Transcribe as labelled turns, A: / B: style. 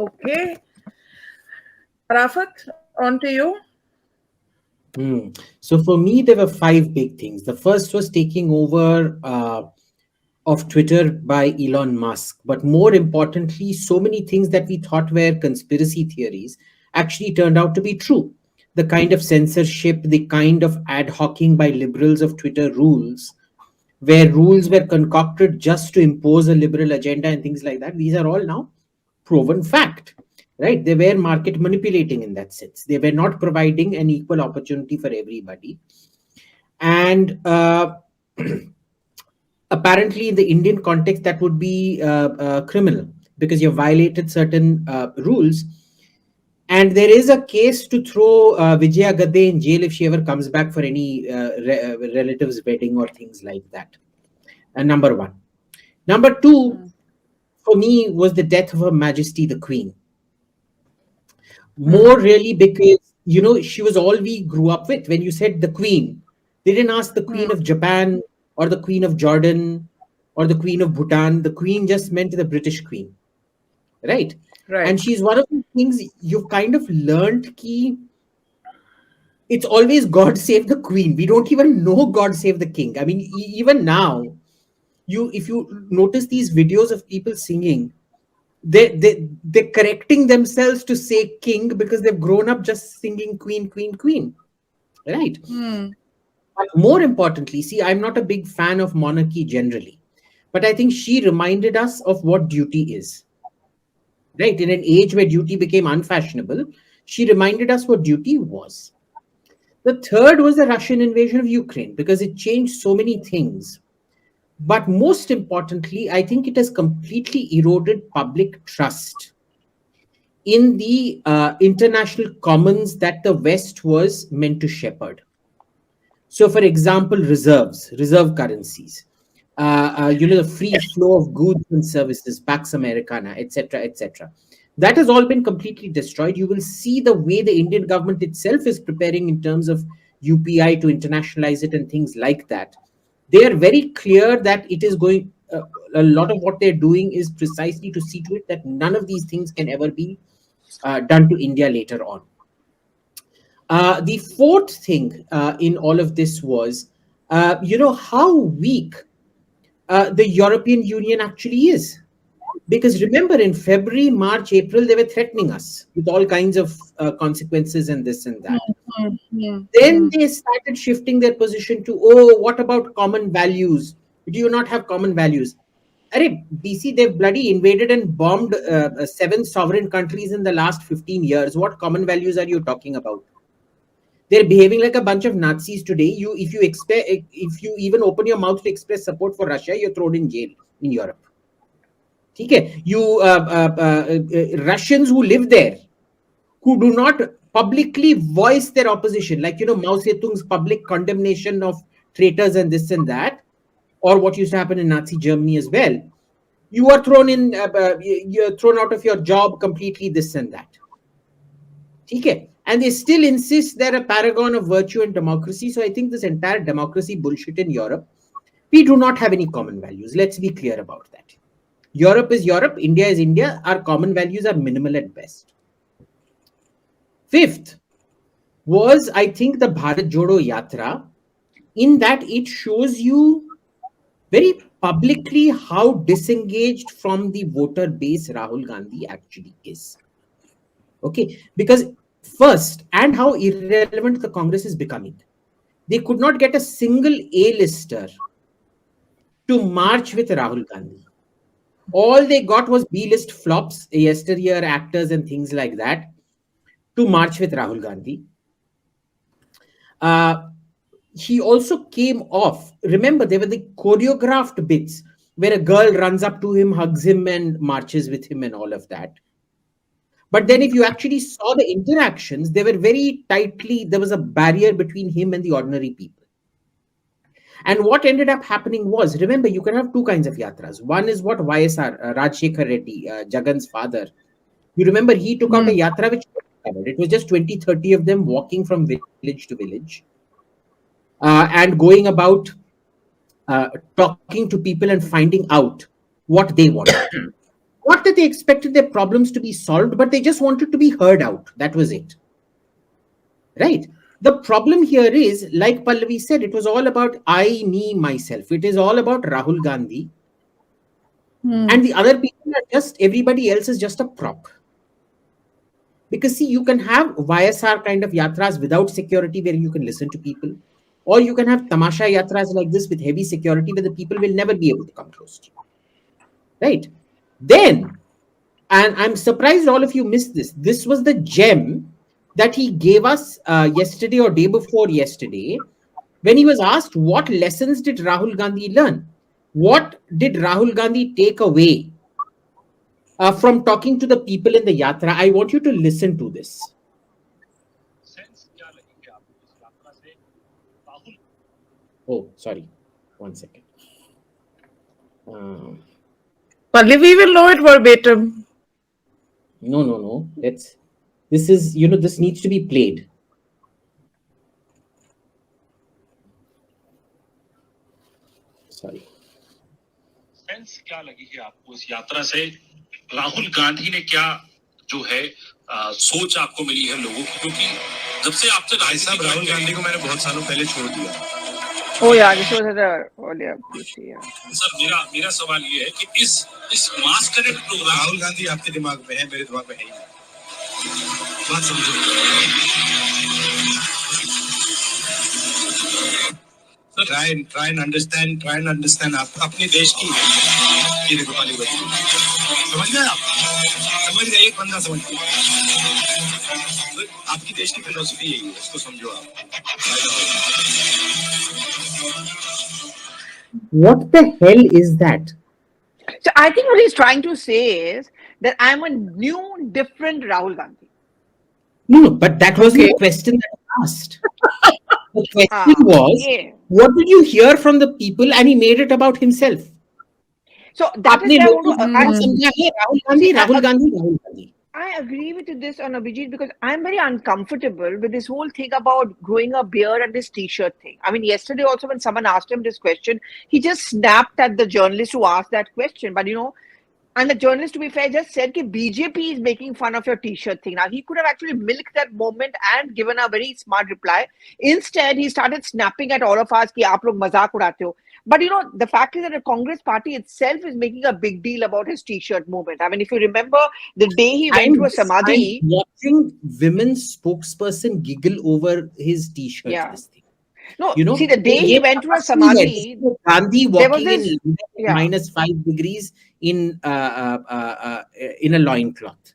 A: Okay. Rafat, on to you.
B: So for me, there were five big things. The first was taking over of Twitter by Elon Musk. But more importantly, so many things that we thought were conspiracy theories actually turned out to be true. The kind of censorship, the kind of ad hocing by liberals of Twitter rules, where rules were concocted just to impose a liberal agenda and things like that, these are all now proven fact. Right? They were market manipulating in that sense. They were not providing an equal opportunity for everybody. And apparently in the Indian context that would be criminal because you violated certain rules. And there is a case to throw Vijaya Gadde in jail if she ever comes back for any relative's wedding or things like that. And number one. Number two, for me, was the death of Her Majesty the Queen. More really because, she was all we grew up with. When you said the Queen, they didn't ask the Queen of Japan or the Queen of Jordan or the Queen of Bhutan. The Queen just meant the British Queen, right?
A: Right.
B: And she's one of the things you've kind of learned key. It's always God save the Queen. We don't even know God save the King. I mean, even now, if you notice these videos of people singing, they're correcting themselves to say king because they've grown up just singing queen, queen, queen, right? But more importantly, see, I'm not a big fan of monarchy generally, but I think she reminded us of what duty is, right? In an age where duty became unfashionable, she reminded us what duty was. The third was the Russian invasion of Ukraine because it changed so many things. But most importantly, I think it has completely eroded public trust in the international commons that the West was meant to shepherd. So, for example, reserve currencies, the free flow of goods and services, Pax Americana, etc., etc. That has all been completely destroyed. You will see the way the Indian government itself is preparing in terms of UPI to internationalize it and things like that. They are very clear that it is going. A lot of what they're doing is precisely to see to it that none of these things can ever be done to India later on. The fourth thing in all of this was, how weak the European Union actually is. Because remember, in February, March, April, they were threatening us with all kinds of consequences and this and that. Then they started shifting their position to, oh, what about common values? Do you not have common values? Arey, BC, they've bloody invaded and bombed 7 sovereign countries in the last 15 years. What common values are you talking about? They're behaving like a bunch of Nazis today. If you even open your mouth to express support for Russia, you're thrown in jail in Europe. Okay, Russians who live there, who do not publicly voice their opposition, like Mao Zedong's public condemnation of traitors and this and that, or what used to happen in Nazi Germany as well. You are you're thrown out of your job completely, this and that. Okay. And they still insist they're a paragon of virtue and democracy. So I think this entire democracy bullshit in Europe, we do not have any common values. Let's be clear about that. Europe is Europe, India is India. Our common values are minimal at best. Fifth was, I think, the Bharat Jodo Yatra, in that it shows you very publicly how disengaged from the voter base Rahul Gandhi actually is. Okay, because first, and how irrelevant the Congress is becoming. They could not get a single A-lister to march with Rahul Gandhi. All they got was B-list flops, yesteryear actors and things like that, to march with Rahul Gandhi. He also came off. Remember, there were the choreographed bits where a girl runs up to him, hugs him, and marches with him, and all of that. But then, if you actually saw the interactions, they were very tightly, there was a barrier between him and the ordinary people. And what ended up happening was, remember, you can have two kinds of yatras. One is what YSR, Rajshekhar Reddy, Jagan's father. You remember he took out a yatra which covered. It was just 20, 30 of them walking from village to village and going about talking to people and finding out what they wanted. Not that they expected their problems to be solved, but they just wanted to be heard out. That was it. Right? The problem here is, like Pallavi said, it was all about I, me, myself. It is all about Rahul Gandhi. And the other people are just, everybody else is just a prop. Because see, you can have YSR kind of yatras without security where you can listen to people. Or you can have tamasha yatras like this with heavy security where the people will never be able to come close to you. Right? Then, and I'm surprised all of you missed this. This was the gem that he gave us yesterday or day before yesterday when he was asked what lessons did Rahul Gandhi learn? What did Rahul Gandhi take away from talking to the people in the yatra? I want you to listen to this. Oh, sorry. 1 second.
A: Pallavi will know it verbatim.
B: No. This is, this needs to be played. Sorry.
C: Sense क्या लगी है आपको इस यात्रा से? राहुल गांधी ने क्या जो है सोच आपको मिली है लोगों की? क्योंकि जब से आपसे भाई साहब राहुल गांधी को मैंने बहुत सालों पहले छोड़ दिया.
A: Oh yeah, this was at the earlier PC. Yeah.
C: Sir मेरा सवाल ये है कि इस मास कनेक्ट प्रोग्राम राहुल गांधी आपके दिमाग में है, मेरे दिमाग में है ही नहीं. बात समझो. Try and understand आप अपने देश की ये देखो पाली बच्ची समझ गए आप? समझ गए? एक बंदा समझ गया. आपकी देश की फिलोसफी यही है, इसको समझो आप.
B: What the hell is that?
A: So I think what he's trying to say is that I'm a new, different Rahul Gandhi.
B: No, but that wasn't the question that I asked. The question was, what did you hear from the people? And he made it about himself.
A: So that is
B: Rahul Gandhi.
A: I agree with this on Abhijit because I'm very uncomfortable with this whole thing about growing a beard and this t-shirt thing. I mean, yesterday also when someone asked him this question, he just snapped at the journalist who asked that question. But and the journalist, to be fair, just said that BJP is making fun of your t-shirt thing. Now, he could have actually milked that moment and given a very smart reply. Instead, he started snapping at all of us कि आप लोग मजाक उड़ाते हो. But the fact is that the Congress party itself is making a big deal about his t-shirt movement. I mean, if you remember the day he went to a samadhi.
B: I'm watching women's spokesperson giggle over his t-shirt.
A: Yeah.
B: This thing.
A: No, see, the day he went to a samadhi,
B: Gandhi walking in -5 degrees in a loincloth.